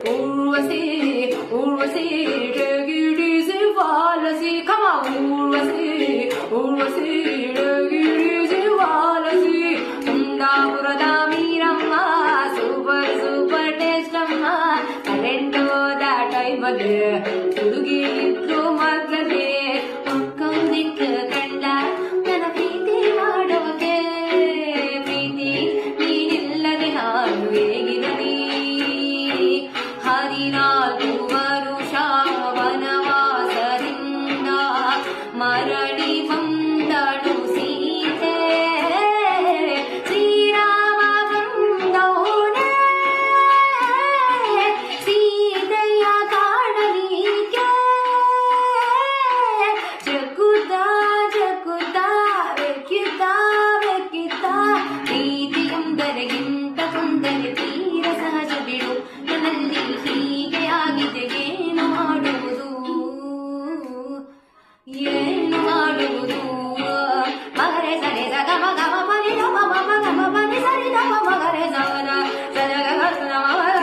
Urvasi, Urvasi, take it easy, Valasi, come on, Urvasi, Urvasi, take it easy, Valasi, Undapurada Meeramma, super, super taste amma, current that time bade, ಹುಡುಗಿ ಇದ್ರು ಮಾತ್ರನೇ, ಪಕ್ಕಂದಿಕ್ಕ ಕಂಡ, ನನ್ನ ಪ್ರೀತಿ ಮಾಡೋಕೆ, ಪ್ರೀತಿ ನೀನಿಲ್ಲದೆ ನಾನು ಹೇಗಿರಲಿ, 14 ವರುಷ ವನವಾಸದಿಂದ ಮರಳಿ ಬಂದಳು ಸೀತೆ, ಶ್ರೀರಾಮ ಬಂದವನೇ ಸೀತೆಯ ಕಾಣಲಿಕ್ಕೆ, ಜಗುತ್ತ ಜಗುತ್ತ ಬೆಕ್ಕಿತ್ತ ಬೆಕ್ಕಿತ್ತ, ಪ್ರೀತಿಯೊಂದರಿಗಿಂತ ತೊಂದರೆ ತೀರ ಸಹಜ ಬಿಡು, ನನ್ನಲ್ಲಿ ಹೀಗೆ ಆಗಿದೆ, ಏನು ಮಾಡುವುದು ಏನು ಮಾಡುವುದು, ಮಗರೆ ಸರಿ ಸಗ ಮಗ ಮನಿ ಗಮ ಮಮ ಗಮ ಮನಿ ಸರಿ ಗಮ ಮಗರೆ ಸವನ ಸರಗ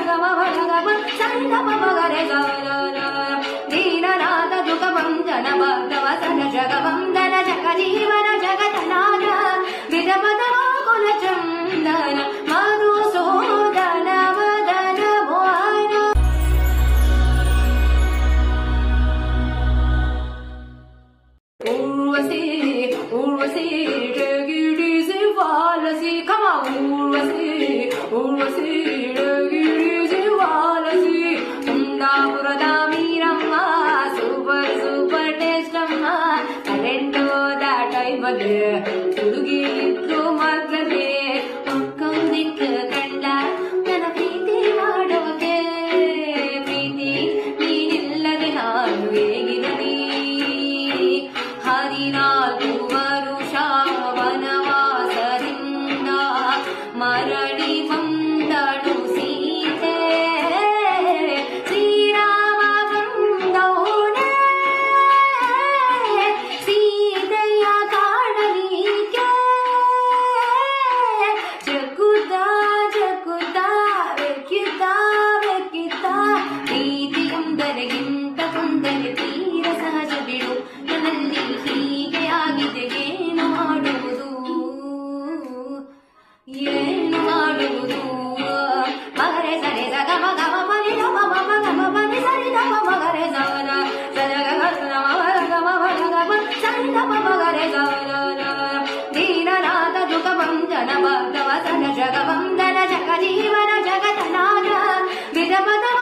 ಗಮ ಮಗ ಸರಿ ಗಮ ಮಗರೆ ಸವನ, ದೀನನಾಥ ದುಃಖ ಬಂಧನ ಭಕ್ತವ ಸನ ಜಗ ಬಂಧನ ಜಗ ಜೀವನ ಜಗತನಾಥ ವಿಧ ಪದವ ಕುಲ ಚಂದ